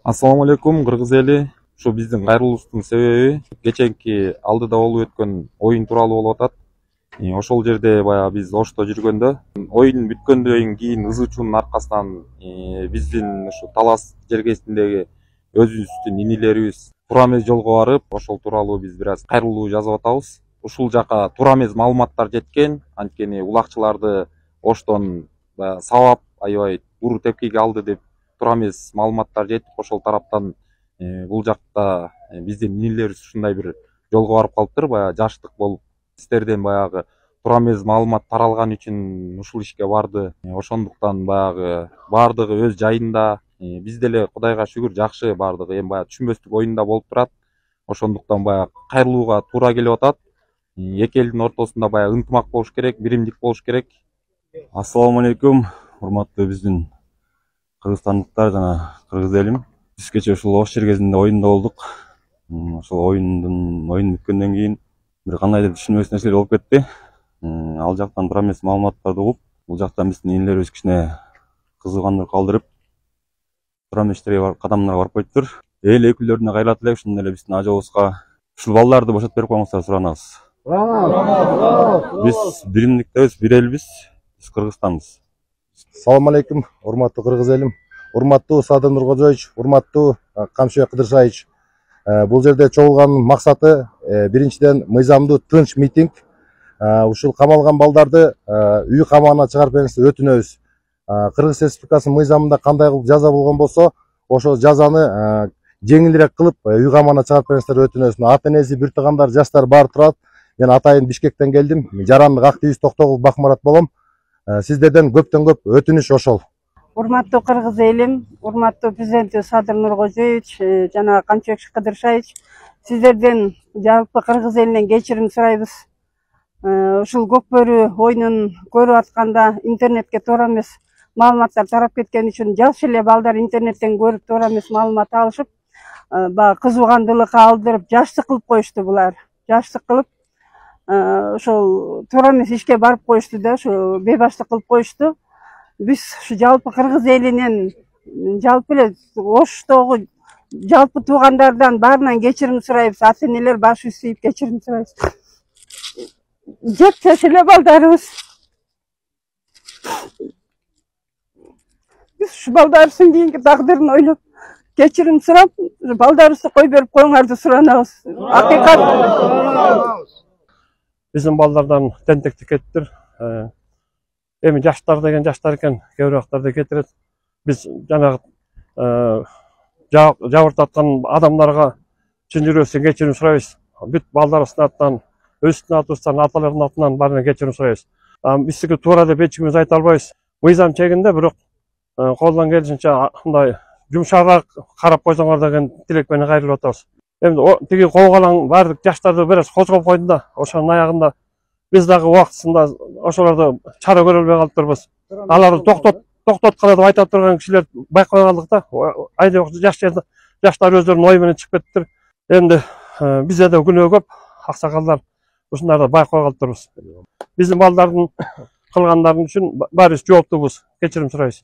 Assalamu alaikum, Кыргыз эли. Ушу биздин кайрылуубуздун себеби кеченки алдыда болуп өткөн оюн тууралуу болуп атат. Ошол жерде баягы биз Ошто жүргөндө, оюн бүткөндөн кийин ызы чуунун аркасынан биздин ушу Талас жергесиндеги өзүбүздүн инилерибиз туура эмес жолго барып, ошол тууралуу биз бир аз кайрылуу жазып атабыз. Ушул жака туура эмес маалыматтар жеткен, анткени улакчыларды Оштон сабап аябай уру тепкиге алды деп туура эмес маалыматтар жетип, ошол тараптан бул жакта биздин инилерибиз ушундай бир жолго барып калыптыр, баягы жаштык болуп, сиздерден баягы туура эмес маалымат таралган үчүн ушул ишке барды. Ошондуктан баягы бардыгы өз жайында, биз деле Кудайга шүгүр жакшы бардыгы, эми баягы түшүнбөстүк оюнда болуп турат. Ошондуктан баягы кайрылууга туура келип атат. Эки элдин ортосунда баягы ынтымак болуш керек, биримдик болуш керек. Ассаламу алейкум, урматтуу биздин кыргызстандыктар жана кыргыз элим. Биз кече ушул Ош жергесинде оюнда болдук. Ошол оюн бүткөндөн кийин бир кандайдыр түшүнбөс нерселер болуп кетти. Ал жактан туура эмес маалыматтарды угуп, бул жактан биздин инилерибиз кичине кызыгандырып калдырып, туура эмес иштерге кадамдарга барып коюптур. Эл өкүлдөрүнө кайрылат элек, ошондой эле биздин ажыбызга ушул балдарды бошотуп берип коюңуздар суранабыз. Биз биримдиктебиз, бир элбиз, биз Кыргызстанбыз. Салам алейкум, урматтуу кыргыз элим, урматтуу Садыр Нуркожоевич, урматтуу Камшыбек Кыдыршаевич. Бул жерде чогулганын максаты биринчиден мыйзамдуу тынч митинг. Ушул камалган балдарды үй камагына чыгарып бериңиздер, өтүнөбүз. Кыргыз Республикасынын мыйзамында кандай кылып жаза болгон болсо, ошол жазаны жеңилирээк кылып үй камагына чыгарып бериңиздер, өтүнөбүз. Ата энеси, бир туугандар, жаштар баары турат. Мен атайын Бишкектен келдим. Жарандык активист Токтогул Бакмарат болом. Сиздерден көптөн көп өтүнүш ошол. Урматтуу кыргыз элим, урматтуу президенти Садыр Нуркожоевич жана Камшыбек Кыдыршаевич, сиздерден жалпы кыргыз элинен кечирим сурайбыз. Ушул көкбөрү оюнун көрүп атканда интернетке туура эмес маалыматтар тарап кеткен үчүн жаш эле балдар интернеттен көрүп туура эмес маалымат алышып, баягы кызуугандылыкка алдырып, жаштык кылып коюшту булар. Жаштык кылып, ошол туура эмес ишке барып коюшту да, ошо бейбаштык кылып коюшту. Биз ушу жалпы кыргыз элинен, жалпы эле Оштогу жалпы туугандардан баарынан кечирим сурайбыз. Ата энелер баш ийип кечирим сурайбыз. Жаш эле балдарыбыз. Биз ушу балдарыбыздын кийинки тагдырын ойлоп, кечирим сурап, балдарыбызды кой берип коюңарды суранабыз. Акыйкат. Биздин балдардан тентектик кетиптир. Эми жаштар деген жаштар экен, кээ бир убактарда кетирет. Биз жанагы жабыртып аткан адамдарга чын жүрөктөн кечирим сурайбыз. Бүт балдарыбыздын атынан, өзүбүздүн атыбыздан, аталардын атынан баарына кечирим сурайбыз. Биздики туура деп эч кимибиз айта албайбыз. Мыйзам чегинде, бирок колдон келишинче мындай жумшагыраак карап койсоңор деген тилек менен кайрылып атабыз. Эми тиги коогалаң баардык жаштарды бир аз козгоп койду да, ошонун аягында биз дагы убактысында ошолорду чара көрө албай калыптырбыз. Аларды токтоткула деп айта турган кишилер байкабай калдык да. Айда жаштар өздөрүнүн ою менен чыгып кетиптир. Эми бизде да күнөө көп, аксакалдар ушундарды байкабай калыптырбыз. Биздин балдардын кылгандарын үчүн баарыбыз жооптубуз. Кечирим сурайбыз.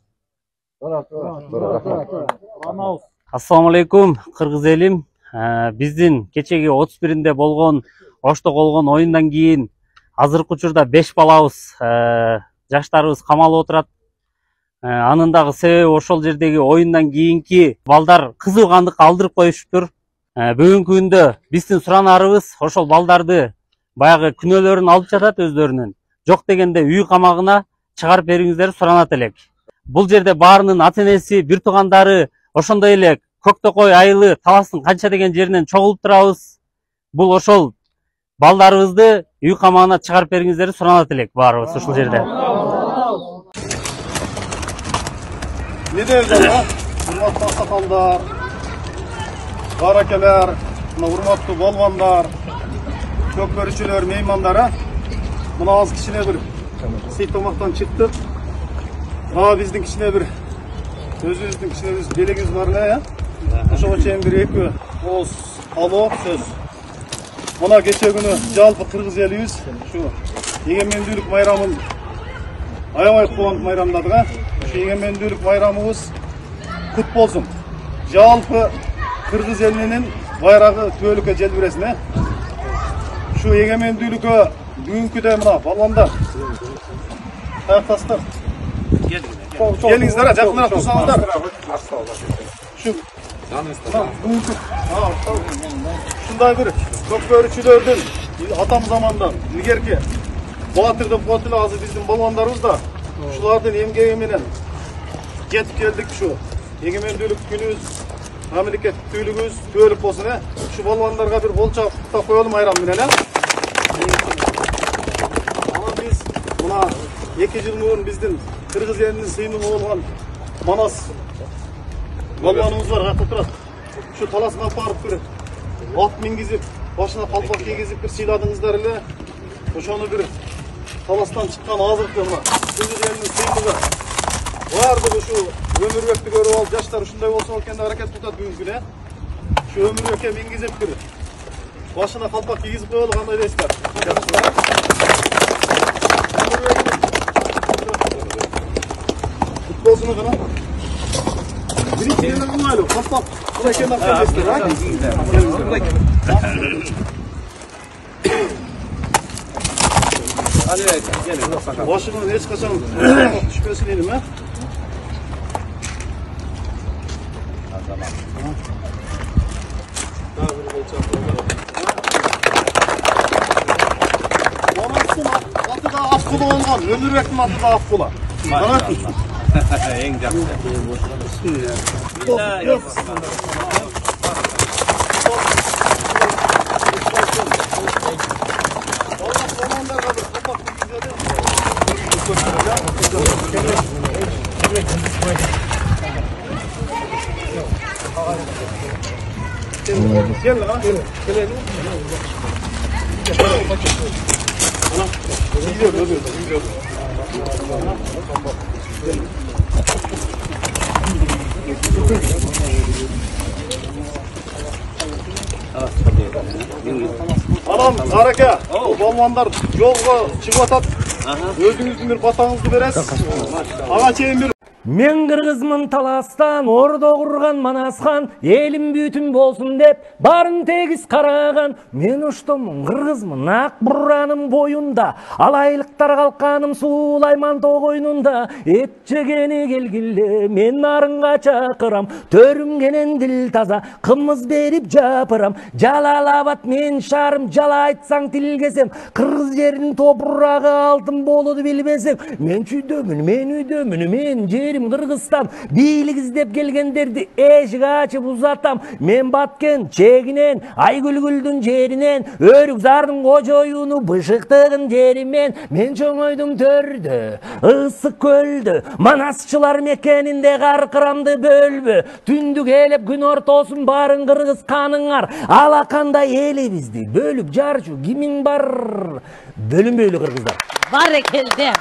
Ассаламу алейкум, кыргыз элим. Биздин кечеги 31-нде болгон Ошто болгон оюндан кийин азыркы учурда 5 балабыз, жаштарыбыз камалып отурат. Анын дагы себеби ошол жердеги оюндан кийинки балдар кызыгандыкка алдырып коюшуптур. Бүгүнкү күндө биздин суранарыбыз ошол балдарды баягы күнөөлөрүн алып жатат өздөрүнүн. Жок дегенде үй камагына чыгарып бериңиздер суранат элек. Бул жерде баарынын ата энеси, бир туугандары, ошондой эле Көктөкөй айылы Таластын канча деген жеринен чогулуп турабыз. Бул ошол балдарыбызды үй камагына чыгарып бериңиздер суранат элек баарыбыз ушул жерде. Урматтуу аксакалдар, баракелер, урматтуу болбондар, көкбөрүчүлөр, меймандар, мына азыр кичине бир сый томактан чыктык. Биздин кичине бир өзүбүздүн кичине белегибиз бар эле, ошого чейин бир эки ооз алуу сөз. Мына кече күнү жалпы кыргыз элибиз ушу эгемендүүлүк майрамын аябай кубанып майрамдадык. Ушу эгемендүүлүк майрамыбыз кут болсун. жалпы Кыргыз элинин байрагы түбөлүккө желбиресине. Şu egемендүүлүккө бүгүнкүдө мына балбандар. Таяктастар. Келиңиздер, жакыныраак турсаңыздар. Şu бүгүнкү ушундай бир көкбөрүчүлөрдүн атам замандан илгерки батырдын потиле азыр биздин балбандарыбыз да ушулардын эмгеги менен жетип келдик. Şu egемендүүлүк күнүбүз, мамлекеттүүлүгүбүз түбөлүк болсун. Şu балбандарга бир болча куттап коелу майрам менен. Ана биз мына 2 жыл мурун биздин Кыргыз элинин сыймыгы болгон Манас балбаныбыз бар, катып турат. Şu таласына барып бир ат мингизип, башына калпак кийгизип бир сыйладыңыздар эле. Ошону бир таластан чыккан азыркы мына Кыргыз элинин сыймыгы. Бардыгы şu өмүрбекти көрүп алып, жаштар ушундай болсо экен деп аракет кылат бүгүнкү күнү. Şu өмүрбекке мингизип бир башына калпак кийгизип коелу, кандай дейсиздер? Болсун гана. Биринчи эле кылмайлы, калпак кылай экен деп дейсиздер, а? Başımın hiç kaçan düşmesin elim ha. Manas'ın atı da Akkulu olgan, Ömürrek'in atı da Akkulu. Bana tut. En жақсы. Gel lan. Gel. Gidiyor. Anam, Zaraka, balmanlar yolga çıkıp atat. Özünüzün bir batağınızı veresiz. Ağa çeyin bir. Мен кыргызмын таластан, ордо курган Манасхан, элим бүтүн болсун деп, барын тегиз караган. Мен оштомун, кыргызмын, ак буранын боюнда, алайлыктар калканым Сулайман тоо койнунда. Эт жегени келгиле, мен нарынга чакырам, төрүмгенен дил таза, кымыз берип жапырам. Жалалабад мен шарым, жала айтсаң тилгесем, кыргыз жеринин топурагы алтын болуду билбесең. Мен чүйдөмүн, мен үйдөмүн, мен жерим Кыргызстан, бийлик издеп келгендерди эшик ачып узатам. Мен Баткен чегинен, Айгүлгүлдүн жеринен, Өрүкзардын кожоюну бышыктыгын жеримен. Мен чоңойдум төрдө, ысык көлдө, Манасчылар мекенинде каркырамды бөлбө. Түндү келип күн ортосун барын кыргыз каныңар. Алакандай элибизди бөлүп жарчу кимиң бар? Бөлүнбөйлү кыргыздар. Барекелде.